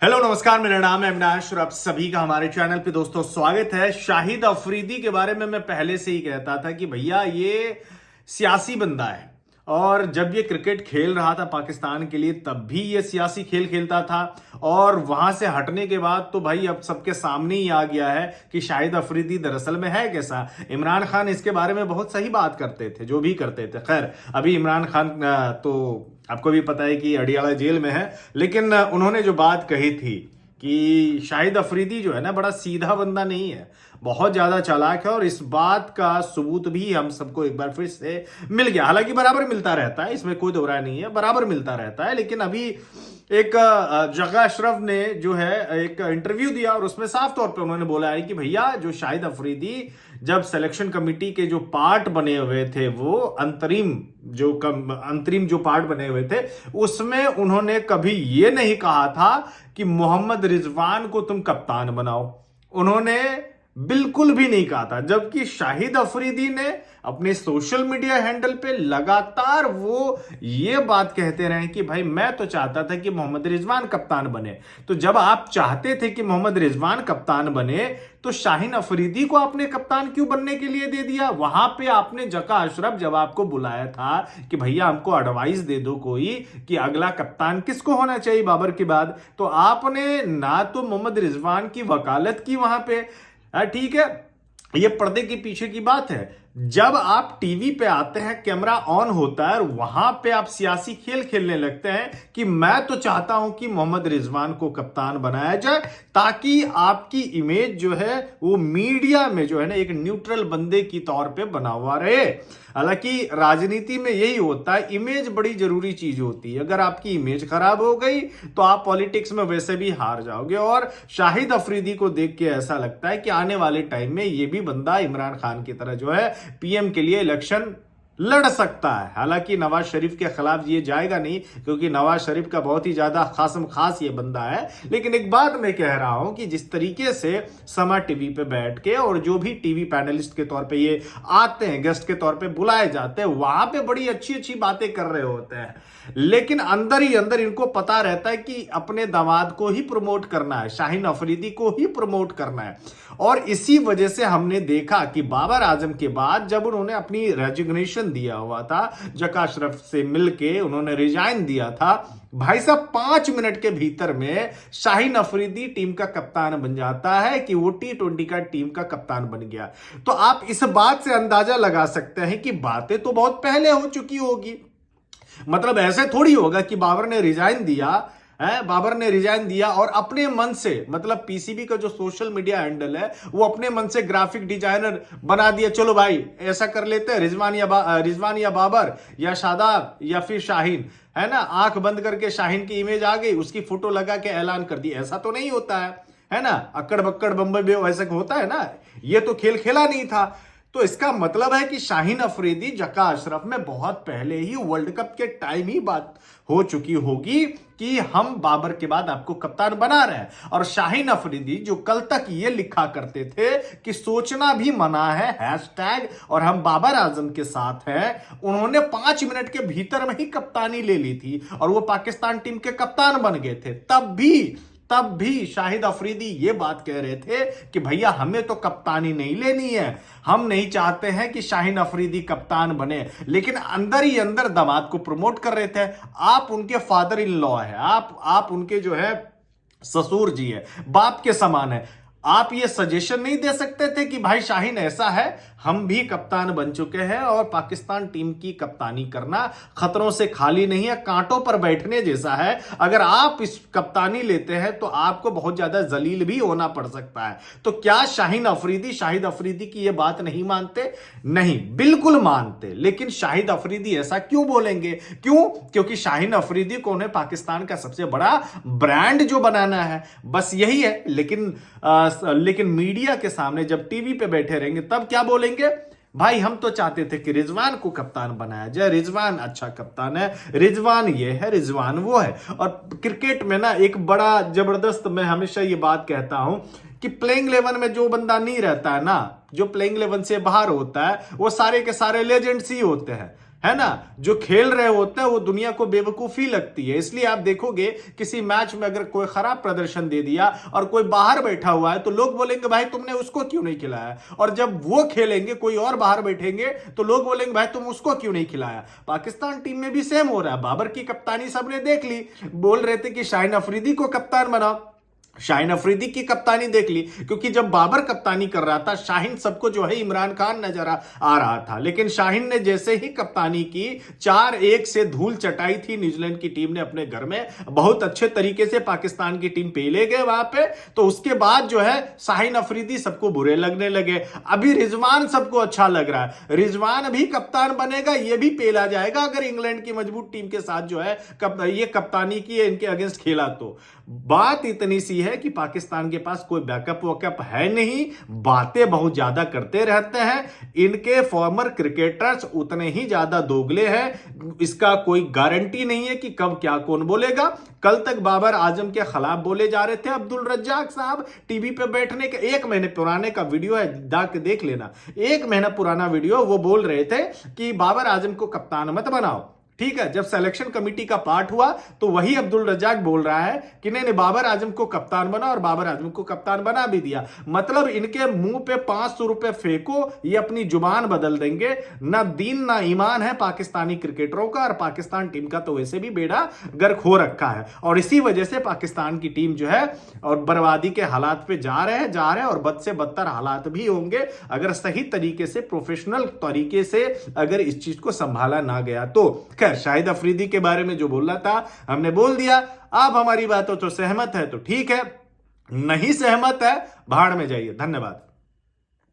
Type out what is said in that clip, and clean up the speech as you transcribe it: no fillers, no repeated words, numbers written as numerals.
Hello नमस्कार, मेरा नाम है अविनाश और आप सभी का हमारे चैनल पे दोस्तों स्वागत है। शाहिद अफरीदी के बारे में मैं पहले से ही कहता था कि भैया ये सियासी बंदा है और जब ये क्रिकेट खेल रहा था पाकिस्तान के लिए तब भी ये सियासी खेल खेलता था और वहां से हटने के बाद तो भाई अब सबके सामने ही आ गया है कि शाहिद अफरीदी दरअसल में है कैसा। इमरान खान इसके बारे में बहुत सही बात करते थे, जो भी करते थे। खैर अभी इमरान खान तो आपको भी पता है कि अडियाला जेल में है, लेकिन उन्होंने जो बात कही थी कि शाहिद अफरीदी जो है ना बड़ा सीधा बंदा नहीं है, बहुत ज्यादा चालाक है और इस बात का सबूत भी हम सबको एक बार फिर से मिल गया। हालांकि बराबर मिलता रहता है, इसमें कोई दो राय नहीं है, बराबर मिलता रहता है। लेकिन अभी एक जगह अशरफ ने जो है एक इंटरव्यू दिया और उसमें साफ तौर पे उन्होंने बोला है कि भैया जो शाहिद अफरीदी जब सिलेक्शन कमेटी के जो पार्ट बने हुए थे, वो अंतरिम जो पार्ट बने हुए थे, उसमें उन्होंने कभी ये नहीं कहा था कि मोहम्मद रिजवान को तुम कप्तान बनाओ। उन्होंने बिल्कुल भी नहीं कहा था। जबकि शाहिद अफरीदी ने अपने सोशल मीडिया हैंडल पे लगातार वो ये बात कहते रहे कि भाई मैं तो चाहता था कि मोहम्मद रिजवान कप्तान बने। तो जब आप चाहते थे कि मोहम्मद रिजवान कप्तान बने तो शाहिद अफरीदी को आपने कप्तान क्यों बनने के लिए दे दिया? वहां पे आपने जका अशरफ जब आपको बुलाया था कि भैया हमको एडवाइस दे दो कोई कि अगला कप्तान किसको होना चाहिए बाबर के बाद, तो आपने ना तो मोहम्मद रिजवान की वकालत की वहां पे। ठीक है, ये पर्दे के पीछे की बात है। जब आप टीवी पे आते हैं, कैमरा ऑन होता है और वहां पे आप सियासी खेल खेलने लगते हैं कि मैं तो चाहता हूं कि मोहम्मद रिजवान को कप्तान बनाया जाए ताकि आपकी इमेज जो है वो मीडिया में जो है ना एक न्यूट्रल बंदे की तौर पे बना हुआ रहे। हालांकि राजनीति में यही होता है, इमेज बड़ी जरूरी चीज होती है। अगर आपकी इमेज खराब हो गई तो आप पॉलिटिक्स में वैसे भी हार जाओगे। और शाहिद अफरीदी को देख के ऐसा लगता है कि आने वाले टाइम में ये भी बंदा इमरान खान की तरह जो है पीएम के लिए इलेक्शन लड़ सकता है। हालांकि नवाज शरीफ के खिलाफ ये जाएगा नहीं, क्योंकि नवाज शरीफ का बहुत ही ज्यादा खास ये बंदा है। लेकिन एक बात मैं कह रहा हूं कि जिस तरीके से समा टीवी पे बैठ के और जो भी टीवी पैनलिस्ट के तौर पे ये आते हैं, गेस्ट के तौर पे बुलाए जाते हैं, वहां पे बड़ी अच्छी अच्छी बातें कर रहे होते हैं, लेकिन अंदर ही अंदर इनको पता रहता है कि अपने दामाद को ही प्रमोट करना है, शाहिद अफरीदी को ही प्रमोट करना है। और इसी वजह से हमने देखा कि बाबर आजम के बाद जब उन्होंने अपनी रेजिग्नेशन दिया हुआ था, जका अशरफ से मिलके उन्होंने रिजाइन दिया था, भाई साहब 5 मिनट के भीतर में शाहिद अफरीदी टीम का कप्तान बन जाता है कि वो T20 का टीम का कप्तान बन गया। तो आप इस बात से अंदाजा लगा सकते हैं कि बातें तो बहुत पहले हो चुकी होगी। मतलब ऐसे थोड़ी होगा कि बाबर ने रिजाइन दिया है, बाबर ने रिजाइन दिया और अपने मन से, मतलब पीसीबी का जो सोशल मीडिया हैंडल है वो अपने मन से ग्राफिक डिजाइनर बना दिया, चलो भाई ऐसा कर लेते हैं, रिजवान या बाबर या शादाब या फिर शाहीन, है ना, आंख बंद करके शाहीन की इमेज आ गई, उसकी फोटो लगा के ऐलान कर दी। ऐसा तो नहीं होता है ना, अक्कड़ बक्कड़ बम्बई में ऐसा होता है ना, ये तो खेल खेला नहीं था। तो इसका मतलब है कि शाहिद अफरीदी जका अशरफ में बहुत पहले ही वर्ल्ड कप के टाइम ही बात हो चुकी होगी कि हम बाबर के बाद आपको कप्तान बना रहे हैं। और शाहिद अफरीदी जो कल तक ये लिखा करते थे कि सोचना भी मना है हैशटैग और हम बाबर आजम के साथ हैं, उन्होंने 5 मिनट के भीतर में ही कप्तानी ले ली थी और वो पाकिस्तान टीम के कप्तान बन गए थे। तब भी शाहिद अफरीदी ये बात कह रहे थे कि भैया हमें तो कप्तानी नहीं लेनी है, हम नहीं चाहते हैं कि शाहिद अफरीदी कप्तान बने, लेकिन अंदर ही अंदर दामाद को प्रमोट कर रहे थे। आप उनके फादर इन लॉ है, आप उनके जो है ससुर जी है, बाप के समान है। आप ये सजेशन नहीं दे सकते थे कि भाई शाहीन ऐसा है, हम भी कप्तान बन चुके हैं और पाकिस्तान टीम की कप्तानी करना खतरों से खाली नहीं है, कांटों पर बैठने जैसा है। अगर आप इस कप्तानी लेते हैं तो आपको बहुत ज्यादा जलील भी होना पड़ सकता है। तो क्या शाहिद अफरीदी की ये बात नहीं मानते? नहीं, बिल्कुल मानते। लेकिन शाहिद अफरीदी ऐसा क्यों बोलेंगे? क्यों? क्योंकि शाहिद अफरीदी को उन्हें पाकिस्तान का सबसे बड़ा ब्रांड जो बनाना है, बस यही है। लेकिन मीडिया के सामने जब टीवी पे बैठे रहेंगे तब क्या बोलेंगे? भाई हम तो चाहते थे कि रिजवान को कप्तान बनाया जाए, रिजवान अच्छा कप्तान है, रिजवान ये है, रिजवान वो है। और क्रिकेट में ना एक बड़ा जबरदस्त, मैं हमेशा ये बात कहता हूं कि प्लेइंग 11 में जो बंदा नहीं रहता है ना, जो प्लेइंग 11 से बाहर होता है, वो सारे के सारे लेजेंड्स ही होते हैं, है ना, जो खेल रहे होते हैं वो दुनिया को बेवकूफी लगती है। इसलिए आप देखोगे किसी मैच में अगर कोई खराब प्रदर्शन दे दिया और कोई बाहर बैठा हुआ है तो लोग बोलेंगे भाई तुमने उसको क्यों नहीं खिलाया, और जब वो खेलेंगे कोई और बाहर बैठेंगे तो लोग बोलेंगे भाई तुम उसको क्यों नहीं खिलाया। पाकिस्तान टीम में भी सेम हो रहा है। बाबर की कप्तानी सबने देख ली, बोल रहे थे कि शाहिन अफरीदी को कप्तान बनाओ, शाहिन अफरीदी की कप्तानी देख ली, क्योंकि जब बाबर कप्तानी कर रहा था शाहिन सबको जो है इमरान खान नजर आ रहा था, लेकिन शाहिन ने जैसे ही कप्तानी की 4-1 से धूल चटाई थी न्यूजीलैंड की टीम ने अपने घर में, बहुत अच्छे तरीके से पाकिस्तान की टीम पेले गए वहां पे। तो उसके बाद जो है शाहिन अफरीदी सबको बुरे लगने लगे। अभी रिजवान सबको अच्छा लग रहा है, रिजवान भी कप्तान बनेगा, ये भी पेला जाएगा अगर इंग्लैंड की मजबूत टीम के साथ जो है ये कप्तानी की इनके अगेंस्ट खेला तो। बात इतनी सी है कि पाकिस्तान के पास कोई बैकअप वैकअप है नहीं, बातें बहुत ज्यादा करते रहते हैं। इनके फॉर्मर क्रिकेटर्स उतने ही ज्यादा दोगले हैं, इसका कोई गारंटी नहीं है कि कब क्या कौन बोलेगा। कल तक बाबर आजम के खिलाफ बोले जा रहे थे अब्दुल रज्जाक साहब, टीवी पे बैठने के 1 महीने पुराने का वीडियो है, देख लेना, 1 महीना पुराना वीडियो। वो बोल रहे थे कि बाबर आजम को कप्तान मत बनाओ, ठीक है। जब सिलेक्शन कमेटी का पार्ट हुआ तो वही अब्दुल रज्जाक बोल रहा है कि नहीं बाबर आजम को कप्तान बना, और बाबर आजम को कप्तान बना भी दिया। मतलब इनके मुंह पे 500 रुपए फेंको, ये अपनी जुबान बदल देंगे। ना दीन ना ईमान है पाकिस्तानी क्रिकेटरों का, और पाकिस्तान टीम का तो वैसे भी बेड़ा गर्क हो रखा है, और इसी वजह से पाकिस्तान की टीम जो है और बर्बादी के हालात पे जा रहे हैं, और बद से बदतर हालात भी होंगे अगर सही तरीके से प्रोफेशनल तरीके से अगर इस चीज को संभाला ना गया तो। खैर शाहिद अफरीदी के बारे में जो बोलना था हमने बोल दिया। आप हमारी बातों तो सहमत है तो ठीक है, नहीं सहमत है भाड़ में जाइए। धन्यवाद।